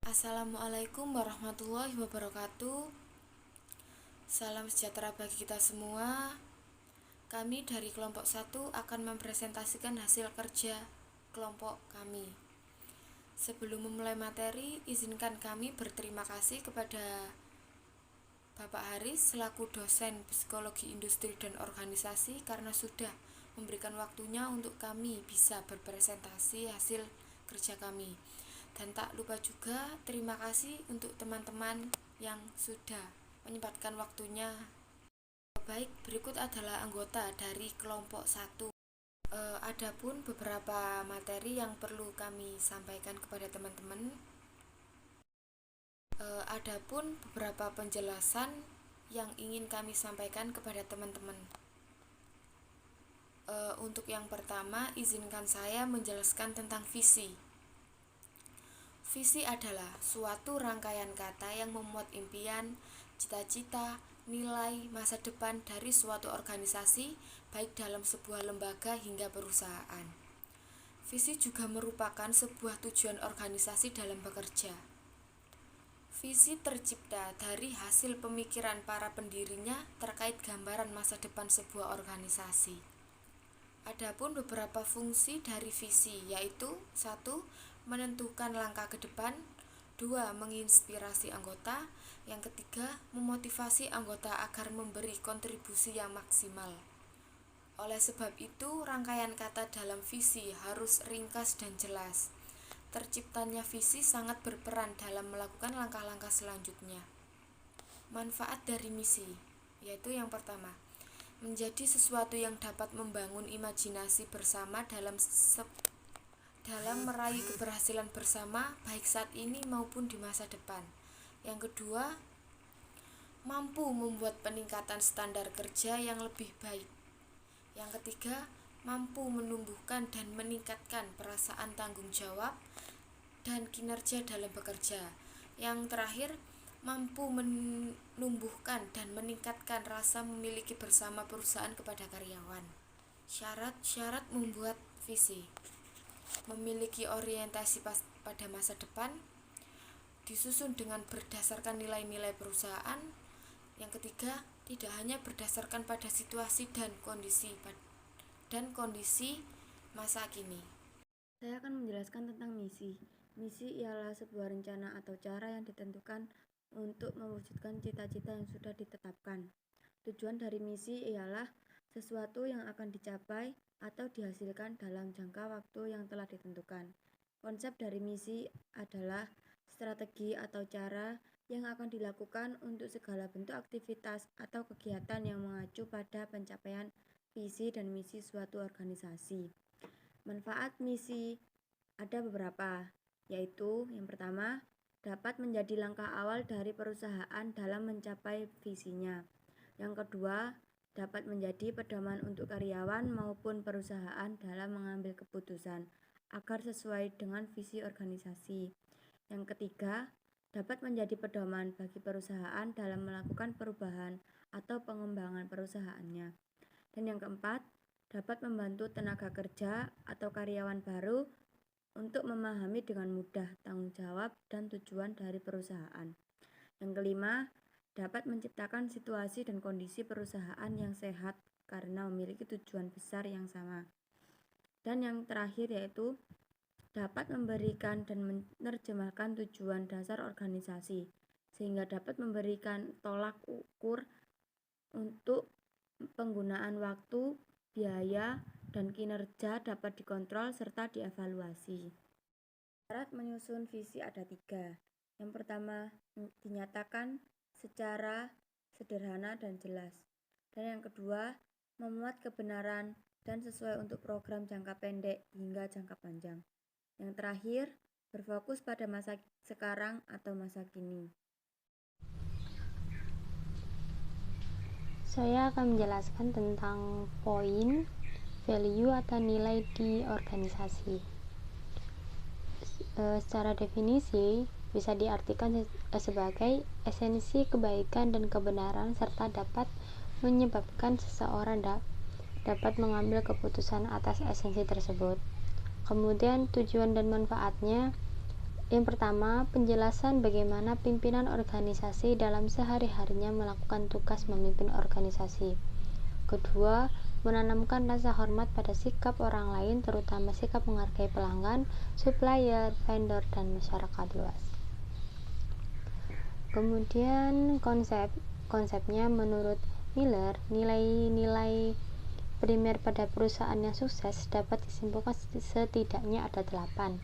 Assalamualaikum warahmatullahi wabarakatuh. Salam sejahtera bagi kita semua. Kami dari kelompok 1 akan mempresentasikan hasil kerja kelompok kami. Sebelum memulai materi, izinkan kami berterima kasih kepada Bapak Haris selaku dosen psikologi industri dan organisasi karena sudah memberikan waktunya untuk kami bisa berpresentasi hasil kerja kami. Dan tak lupa juga terima kasih untuk teman-teman yang sudah menyempatkan waktunya. Baik, berikut adalah anggota dari kelompok 1. Adapun beberapa materi yang perlu kami sampaikan kepada teman-teman. Adapun beberapa penjelasan yang ingin kami sampaikan kepada teman-teman. Untuk yang pertama, izinkan saya menjelaskan tentang visi. Visi adalah suatu rangkaian kata yang memuat impian, cita-cita, nilai, masa depan dari suatu organisasi, baik dalam sebuah lembaga hingga perusahaan. Visi juga merupakan sebuah tujuan organisasi dalam bekerja. Visi tercipta dari hasil pemikiran para pendirinya terkait gambaran masa depan sebuah organisasi. Adapun beberapa fungsi dari visi yaitu 1. Menentukan langkah ke depan, 2. Menginspirasi anggota, yang ketiga memotivasi anggota agar memberi kontribusi yang maksimal. Oleh sebab itu, rangkaian kata dalam visi harus ringkas dan jelas. Terciptanya visi sangat berperan dalam melakukan langkah-langkah selanjutnya. Manfaat dari misi, yaitu yang pertama, menjadi sesuatu yang dapat membangun imajinasi bersama dalam meraih keberhasilan bersama baik saat ini maupun di masa depan. Yang kedua, mampu membuat peningkatan standar kerja yang lebih baik. Yang ketiga, mampu menumbuhkan dan meningkatkan perasaan tanggung jawab dan kinerja dalam bekerja. Yang terakhir, mampu menumbuhkan dan meningkatkan rasa memiliki bersama perusahaan kepada karyawan. Syarat-syarat membuat visi: memiliki orientasi pada masa depan, disusun dengan berdasarkan nilai-nilai perusahaan. Yang ketiga, tidak hanya berdasarkan pada situasi dan kondisi masa kini. Saya akan menjelaskan tentang misi. Misi ialah sebuah rencana atau cara yang ditentukan untuk mewujudkan cita-cita yang sudah ditetapkan. Tujuan dari misi ialah sesuatu yang akan dicapai atau dihasilkan dalam jangka waktu yang telah ditentukan. Konsep dari misi adalah strategi atau cara yang akan dilakukan untuk segala bentuk aktivitas atau kegiatan yang mengacu pada pencapaian visi dan misi suatu organisasi. Manfaat misi ada beberapa, yaitu yang pertama, dapat menjadi langkah awal dari perusahaan dalam mencapai visinya. Yang kedua, dapat menjadi pedoman untuk karyawan maupun perusahaan dalam mengambil keputusan agar sesuai dengan visi organisasi. Yang ketiga, dapat menjadi pedoman bagi perusahaan dalam melakukan perubahan atau pengembangan perusahaannya. Dan yang keempat, dapat membantu tenaga kerja atau karyawan baru untuk memahami dengan mudah tanggung jawab dan tujuan dari perusahaan. Yang kelima, dapat menciptakan situasi dan kondisi perusahaan yang sehat karena memiliki tujuan besar yang sama. Dan yang terakhir yaitu dapat memberikan dan menerjemahkan tujuan dasar organisasi sehingga dapat memberikan tolak ukur untuk penggunaan waktu, biaya, dan kinerja dapat dikontrol serta dievaluasi. Syarat menyusun visi ada 3. Yang pertama, dinyatakan secara sederhana dan jelas. Dan yang kedua, memuat kebenaran dan sesuai untuk program jangka pendek hingga jangka panjang. Yang terakhir, berfokus pada masa sekarang atau masa kini. Saya akan menjelaskan tentang poin, value atau nilai di organisasi. Secara definisi bisa diartikan sebagai esensi kebaikan dan kebenaran serta dapat menyebabkan seseorang dapat mengambil keputusan atas esensi tersebut. Kemudian tujuan dan manfaatnya Yang pertama, penjelasan bagaimana pimpinan organisasi dalam sehari-harinya melakukan tugas memimpin organisasi. Kedua, menanamkan rasa hormat pada sikap orang lain, terutama sikap menghargai pelanggan, supplier, vendor, dan masyarakat luas. Kemudian konsepnya menurut Miller, nilai-nilai primer pada perusahaan yang sukses dapat disimpulkan setidaknya ada 8,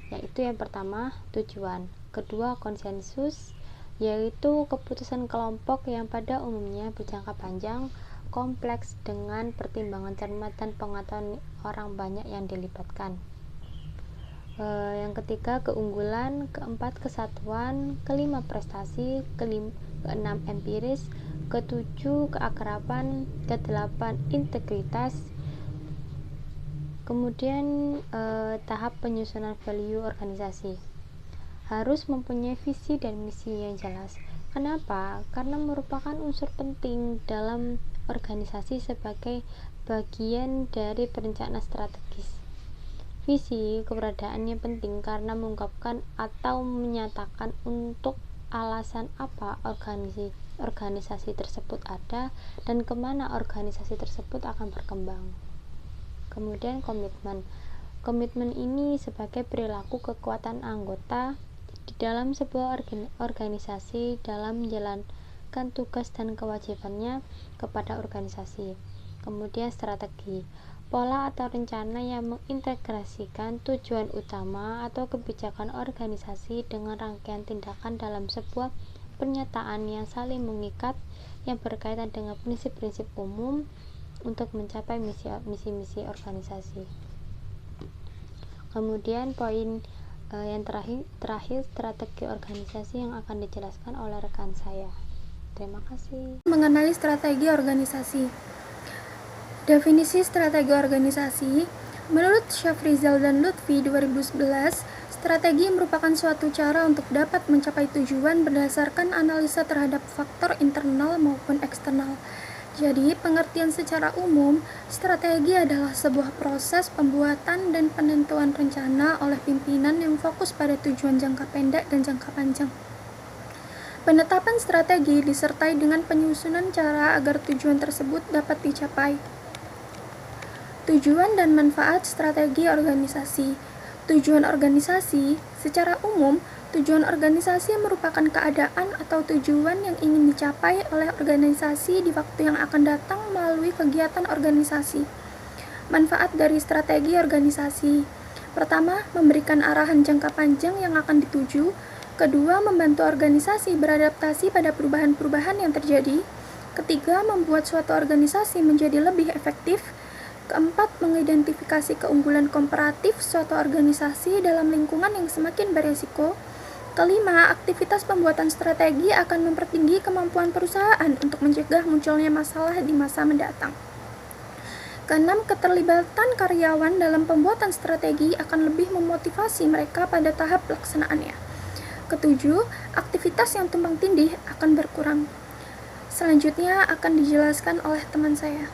yaitu yang pertama, tujuan, kedua, konsensus, yaitu keputusan kelompok yang pada umumnya berjangka panjang, kompleks dengan pertimbangan cermat dan pengetahuan orang banyak yang dilibatkan. Yang ketiga, keunggulan, keempat, kesatuan, kelima, prestasi, keenam, empiris, ketujuh, keakraban, kedelapan, integritas. Kemudian tahap penyusunan value organisasi harus mempunyai visi dan misi yang jelas. Kenapa? Karena merupakan unsur penting dalam organisasi sebagai bagian dari perencanaan strategis. Visi keberadaannya penting karena mengungkapkan atau menyatakan untuk alasan apa organisasi tersebut ada dan kemana organisasi tersebut akan berkembang. Kemudian komitmen ini sebagai perilaku kekuatan anggota di dalam sebuah organisasi dalam menjalankan tugas dan kewajibannya kepada organisasi. Kemudian strategi, pola atau rencana yang mengintegrasikan tujuan utama atau kebijakan organisasi dengan rangkaian tindakan dalam sebuah pernyataan yang saling mengikat yang berkaitan dengan prinsip-prinsip umum untuk mencapai misi-misi organisasi. Kemudian poin yang terakhir strategi organisasi yang akan dijelaskan oleh rekan saya. Terima kasih. Mengenai strategi organisasi. Definisi strategi organisasi, menurut Syafrizal dan Lutfi 2011, strategi merupakan suatu cara untuk dapat mencapai tujuan berdasarkan analisa terhadap faktor internal maupun eksternal. Jadi, pengertian secara umum, strategi adalah sebuah proses pembuatan dan penentuan rencana oleh pimpinan yang fokus pada tujuan jangka pendek dan jangka panjang. Penetapan strategi disertai dengan penyusunan cara agar tujuan tersebut dapat dicapai. Tujuan dan manfaat strategi organisasi. Tujuan organisasi, secara umum, tujuan organisasi merupakan keadaan atau tujuan yang ingin dicapai oleh organisasi di waktu yang akan datang melalui kegiatan organisasi. Manfaat dari strategi organisasi. Pertama, memberikan arahan jangka panjang yang akan dituju. Kedua, membantu organisasi beradaptasi pada perubahan-perubahan yang terjadi. Ketiga, membuat suatu organisasi menjadi lebih efektif. Keempat, mengidentifikasi keunggulan komparatif suatu organisasi dalam lingkungan yang semakin beresiko. Kelima, aktivitas pembuatan strategi akan mempertinggi kemampuan perusahaan untuk mencegah munculnya masalah di masa mendatang. Keenam, keterlibatan karyawan dalam pembuatan strategi akan lebih memotivasi mereka pada tahap pelaksanaannya. Ketujuh, aktivitas yang tumpang tindih akan berkurang. Selanjutnya akan dijelaskan oleh teman saya.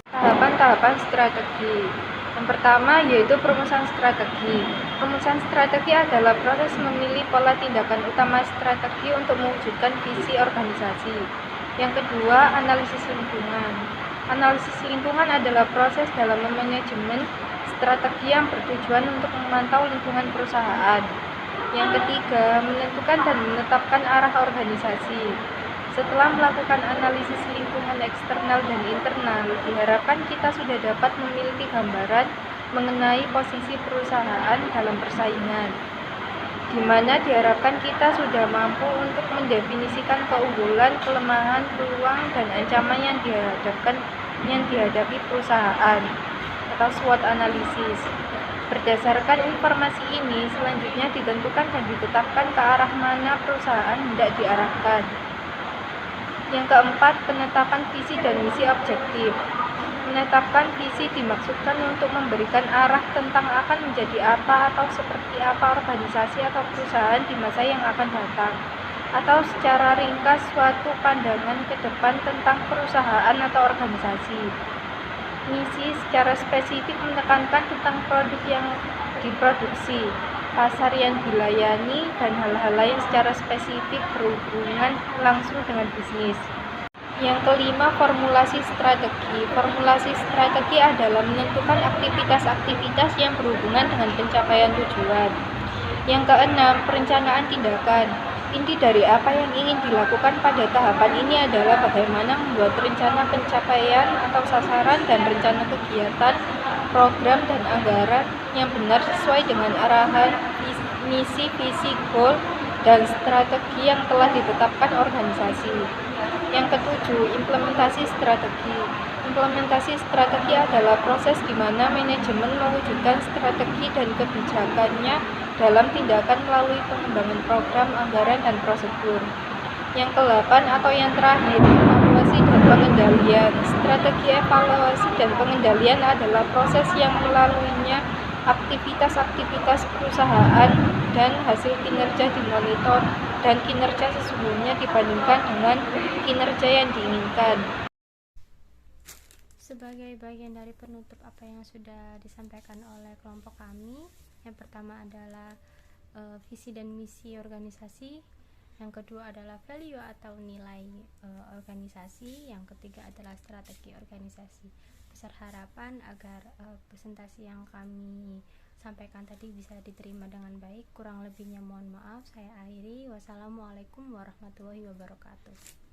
Tahapan-tahapan strategi. Yang pertama yaitu perumusan strategi. Perumusan strategi adalah proses memilih pola tindakan utama strategi untuk mewujudkan visi organisasi. Yang kedua, analisis lingkungan. Analisis lingkungan adalah proses dalam manajemen strategi yang bertujuan untuk memantau lingkungan perusahaan. Yang ketiga, menentukan dan menetapkan arah organisasi. Setelah melakukan analisis lingkungan eksternal dan internal, diharapkan kita sudah dapat memiliki gambaran mengenai posisi perusahaan dalam persaingan, di mana diharapkan kita sudah mampu untuk mendefinisikan keunggulan, kelemahan, peluang, dan ancaman yang dihadapi perusahaan atau SWOT analisis. Berdasarkan informasi ini, selanjutnya ditentukan dan ditetapkan ke arah mana perusahaan hendak diarahkan. Yang keempat, penetapan visi dan misi objektif. Menetapkan visi dimaksudkan untuk memberikan arah tentang akan menjadi apa atau seperti apa organisasi atau perusahaan di masa yang akan datang, atau secara ringkas suatu pandangan ke depan tentang perusahaan atau organisasi. Misi secara spesifik menekankan tentang produk yang diproduksi pasar yang dilayani, dan hal-hal lain secara spesifik berhubungan langsung dengan bisnis. Yang kelima, formulasi strategi. Formulasi strategi adalah menentukan aktivitas-aktivitas yang berhubungan dengan pencapaian tujuan. Yang keenam, perencanaan tindakan. Inti dari apa yang ingin dilakukan pada tahapan ini adalah bagaimana membuat rencana pencapaian atau sasaran dan rencana kegiatan, program, dan anggaran yang benar sesuai dengan arahan, misi, visi, goal, dan strategi yang telah ditetapkan organisasi. Yang ketujuh, implementasi strategi. Implementasi strategi adalah proses di mana manajemen mewujudkan strategi dan kebijakannya dalam tindakan melalui pengembangan program, anggaran, dan prosedur. Yang ke-8 atau yang terakhir, evaluasi dan pengendalian. Strategi evaluasi dan pengendalian adalah proses yang melaluinya aktivitas-aktivitas perusahaan dan hasil kinerja dimonitor dan kinerja sesungguhnya dibandingkan dengan kinerja yang diinginkan. Sebagai bagian dari penutup apa yang sudah disampaikan oleh kelompok kami, yang pertama adalah visi dan misi organisasi, yang kedua adalah value atau nilai organisasi, yang ketiga adalah strategi organisasi. Besar harapan agar presentasi yang kami sampaikan tadi bisa diterima dengan baik. Kurang lebihnya mohon maaf. Saya akhiri. Wassalamualaikum warahmatullahi wabarakatuh.